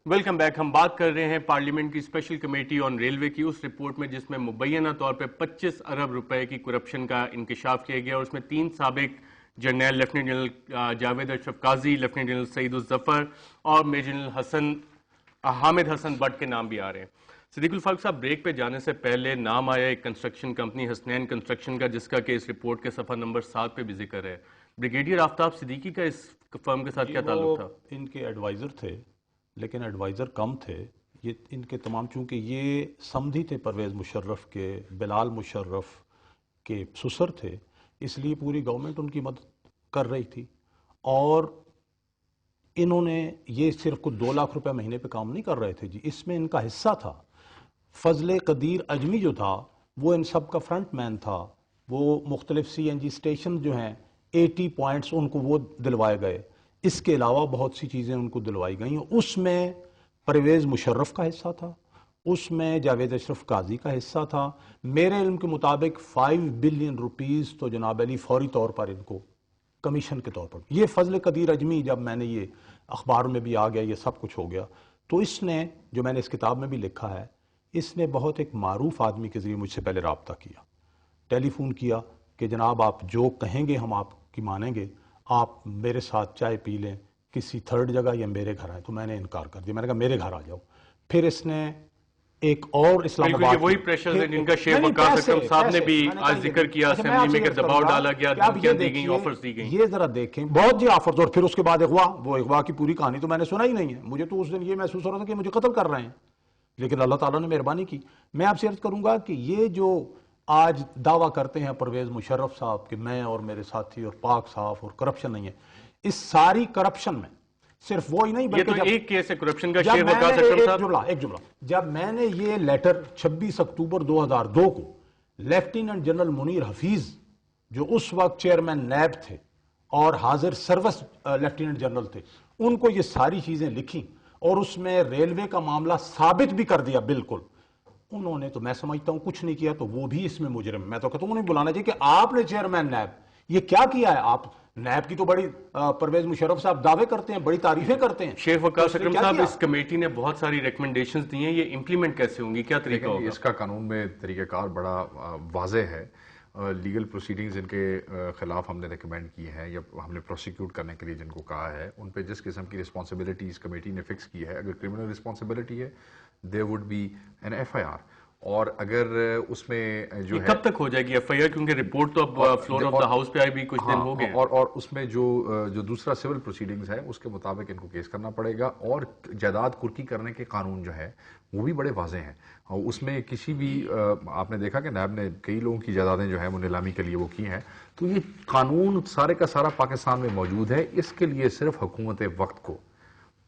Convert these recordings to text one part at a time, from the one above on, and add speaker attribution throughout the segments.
Speaker 1: Welcome back. ہم بات کر رہے ہیں پارلیمنٹ کی اسپیشل کمیٹی آن ریلوے کی اس رپورٹ میں جس میں مبینہ طور پہ 25 ارب روپے کی کرپشن کا انکشاف کیا گیا اور اس میں 3 سابق جرنیل lieutenant general Javed Ashraf Qazi, lieutenant general Saeed al-Zafar اور میجر جنرل حامد حسن بٹ کے نام بھی آ رہے ہیں. صدیق الفاروق صاحب، بریک پہ جانے سے پہلے نام آیا ایک کنسٹرکشن کمپنی حسنین کنسٹرکشن کا، جس کا کہ اس رپورٹ کے صفحہ نمبر 7 پہ بھی ذکر ہے. بریگیڈیئر آفتاب صدیقی کا اس فرم کے ساتھ کیا تعلق تھا؟
Speaker 2: ان کے ایڈوائزر تھے، لیکن ایڈوائزر کم تھے. یہ ان کے تمام، چونکہ یہ سمدھی تھے پرویز مشرف کے، بلال مشرف کے سسر تھے، اس لیے پوری گورنمنٹ ان کی مدد کر رہی تھی. اور انہوں نے یہ صرف کچھ 2 لاکھ روپے مہینے پہ کام نہیں کر رہے تھے جی، اس میں ان کا حصہ تھا. فضل قدیر اجمی جو تھا وہ ان سب کا فرنٹ مین تھا. وہ مختلف سی این جی اسٹیشن جو ہیں 80 پوائنٹس ان کو وہ دلوائے گئے. اس کے علاوہ بہت سی چیزیں ان کو دلوائی گئیں. اس میں پرویز مشرف کا حصہ تھا، اس میں جاوید اشرف قاضی کا حصہ تھا. میرے علم کے مطابق 5 بلین روپیز تو جناب علی فوری طور پر ان کو کمیشن کے طور پر. یہ فضل قدیر اجمی، جب میں نے یہ اخبار میں بھی آ گیا، یہ سب کچھ ہو گیا، تو اس نے، جو میں نے اس کتاب میں بھی لکھا ہے، اس نے بہت ایک معروف آدمی کے ذریعے مجھ سے پہلے رابطہ کیا، ٹیلی فون کیا کہ جناب آپ جو کہیں گے ہم آپ کی مانیں گے، آپ میرے ساتھ چائے پی لیں کسی تھرڈ جگہ یا میرے گھر آئیں. تو میں نے انکار کر دیا، میں نے کہا میرے گھر آ جاؤ. پھر اس نے ایک اور اسلام آباد،
Speaker 1: وہی پریشر ہے جن کا شیخ وقاص اکرم صاحب نے بھی آج ذکر کیا، اسمبلی میں کہ دباؤ ڈالا گیا، دھمکیاں دی گئیں، آفرز دی گئیں.
Speaker 2: یہ ذرا دیکھیں بہت جی آفرز. اور پھر اس کے بعد وہ اغوا کی پوری کہانی تو میں نے سنا ہی نہیں ہے. مجھے تو اس دن یہ محسوس ہو رہا تھا کہ مجھے قتل کر رہے ہیں، لیکن اللہ تعالیٰ نے مہربانی کی. میں آپ سے عرض کروں گا کہ یہ جو آج دعویٰ کرتے ہیں پرویز مشرف صاحب کہ میں اور میرے ساتھی اور پاک صاف اور کرپشن نہیں ہے، اس ساری کرپشن میں صرف وہی نہیں،
Speaker 1: یہ تو ایک کیس ہے کرپشن کا، شیخ وقاص اکرم صاحب.
Speaker 2: ایک جملہ، جب میں نے یہ لیٹر 26 اکتوبر 2002 کو لیفٹیننٹ جنرل منیر حفیظ، جو اس وقت چیئرمین نیب تھے اور حاضر سروس لیفٹیننٹ جنرل تھے، ان کو یہ ساری چیزیں لکھی اور اس میں ریلوے کا معاملہ ثابت بھی کر دیا بالکل، انہوں نے تو میں سمجھتا ہوں کچھ نہیں کیا، تو وہ بھی اس میں مجرم. میں تو کہتا ہوں انہیں بلانا چاہیے کہ آپ نے چیئرمین نیب یہ کیا کیا ہے. آپ نیب کی تو بڑی پرویز مشرف صاحب دعوے کرتے ہیں، بڑی تعریفیں کرتے ہیں.
Speaker 1: شیخ وقاص اکرم صاحب، اس کمیٹی نے بہت ساری ریکمنڈیشنز دی ہیں، یہ امپلیمنٹ کیسے ہوں گی، کیا طریقہ ہوگا؟
Speaker 3: اس کا قانون میں طریقہ کار بڑا واضح ہے. لیگل پروسیڈنگز ان کے خلاف ہم نے ریکمینڈ کی ہیں یا ہم نے پروسیکیوٹ کرنے کے لیے جن کو کہا ہے، ان پہ جس قسم کی رسپانسبلٹی اس کمیٹی نے فکس کی ہے، اگر کرمنل رسپانسبلٹی ہے there would be an FIR. اور اگر اس میں جو ہے
Speaker 1: کب تک ہو جائے گی ایف آئی آر، کیونکہ رپورٹ تو اب فلور آف دا ہاؤس پہ آئی بھی کچھ دن ہو گئے،
Speaker 3: اور اس میں جو دوسرا سول پروسیڈنگز ہے اس کے مطابق ان کو کیس کرنا پڑے گا. اور جائیداد کرکی کرنے کے قانون جو ہے وہ بھی بڑے واضح ہیں. اس میں کسی بھی آپ نے دیکھا کہ نیب نے کئی لوگوں کی جائیدادیں جو ہیں وہ نیلامی کے لیے وہ کی ہیں. تو یہ قانون سارے کا سارا پاکستان میں موجود ہے. اس کے لیے صرف حکومت وقت کو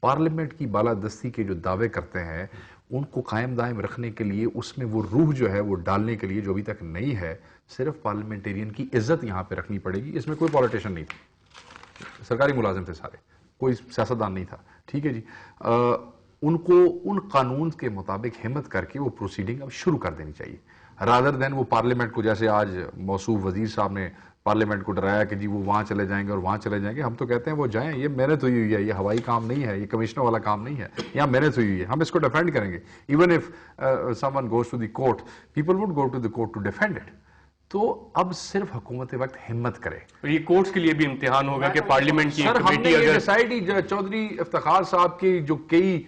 Speaker 3: پارلیمنٹ کی بالادستی کے جو دعوے کرتے ہیں ان کو قائم دائم رکھنے کے لیے، اس میں وہ روح جو ہے وہ ڈالنے کے لیے جو ابھی تک نہیں ہے، صرف پارلیمنٹیرین کی عزت یہاں پہ رکھنی پڑے گی. اس میں کوئی پولیٹیشن نہیں تھا، سرکاری ملازم تھے سارے، کوئی سیاستدان نہیں تھا. ٹھیک ہے جی، ان کو ان قانون کے مطابق ہمت کر کے وہ پروسیڈنگ اب شروع کر دینی چاہیے، رادر دین وہ پارلیمنٹ کو، جیسے آج موصوف وزیر صاحب نے پارلیمنٹ کو ڈرایا کہ جی وہ وہاں چلے جائیں گے اور وہاں چلے جائیں گے. ہم تو کہتے ہیں وہ جائیں، یہ محنت ہوئی ہوئی ہے، یہ ہوائی کام نہیں ہے، یہ کمشنر والا کام نہیں ہے، یہاں محنت ہوئی ہوئی ہے. ہم اس کو ڈیفینڈ کریں گے. Even if someone goes to the court, people would go to the court to defend it. تو اب صرف حکومت وقت ہمت کرے.
Speaker 1: یہ کورٹس کے لیے بھی امتحان ہوگا کہ پارلیمنٹ کی کمیٹی اگر
Speaker 3: چودھری افتخار صاحب کی جو کئی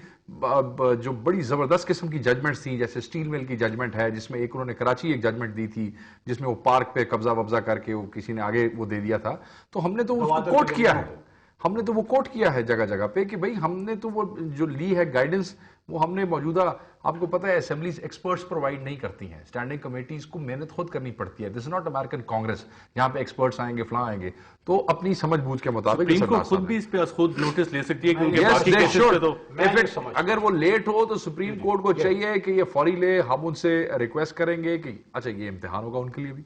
Speaker 3: جو بڑی زبردست قسم کی ججمنٹس تھیں، جیسے سٹیل مل کی ججمنٹ ہے جس میں ایک انہوں نے کراچی ایک ججمنٹ دی تھی جس میں وہ پارک پہ قبضہ وبضہ کر کے وہ کسی نے آگے وہ دے دیا تھا، تو ہم نے تو اس کو کوٹ کیا ہے، ہم نے تو وہ کوٹ کیا ہے جگہ جگہ پہ کہ بھئی ہم نے تو وہ جو لی ہے گائیڈنس وہ ہم نے موجودہ، آپ کو پتہ ہے اسمبلیز ایکسپرٹس پرووائڈ نہیں کرتی ہیں، اسٹینڈنگ کمیٹیز کو محنت خود کرنی پڑتی ہے. دس از ناٹ امریکن کانگریس جہاں پہ ایکسپرٹس آئیں گے فلاں آئیں گے، تو اپنی سمجھ بوجھ کے مطابق
Speaker 1: سپریم کورٹ خود بھی اس پہ خود نوٹس لے سکتی ہے کیونکہ باقی کیسز پہ تو
Speaker 3: اگر وہ لیٹ ہو تو سپریم کورٹ کو چاہیے کہ یہ فوری لے. ہم ان سے ریکویسٹ کریں گے کہ اچھا یہ امتحان ہوگا ان کے لیے بھی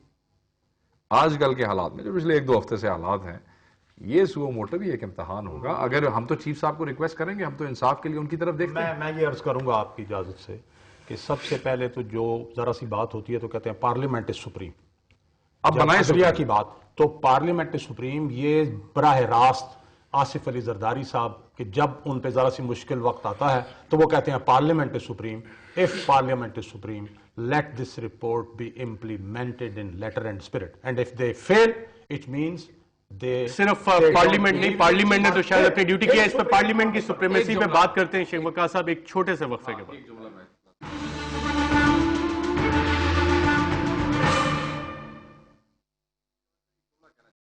Speaker 3: آج کل کے حالات میں جو پچھلے 1-2 ہفتے سے حالات ہیں، یہ سو موٹو بھی ایک امتحان ہوگا. اگر ہم تو چیف صاحب کو ریکویسٹ کریں گے، ہم تو انصاف کے لیے ان کی طرف دیکھتے ہیں.
Speaker 2: میں یہ عرض کروں گا آپ کی اجازت سے کہ سب سے پہلے تو جو ذرا سی بات ہوتی ہے تو کہتے ہیں پارلیمنٹ از سپریم. اب بنائیں عدلیہ کی بات تو پارلیمنٹ از سپریم، یہ براہ راست آصف علی زرداری صاحب کہ جب ان پہ ذرا سی مشکل وقت آتا ہے تو وہ کہتے ہیں parliament is supreme. If parliament is supreme let this report be implemented in letter and spirit and if they feel it means
Speaker 1: صرف پارلیمنٹ نہیں, پارلیمنٹ نے تو شاید اپنی ڈیوٹی کیا. اس پہ پارلیمنٹ کی سپریمیسی پہ بات کرتے ہیں شیخ وقاص صاحب ایک چھوٹے سے وقفے کے بعد.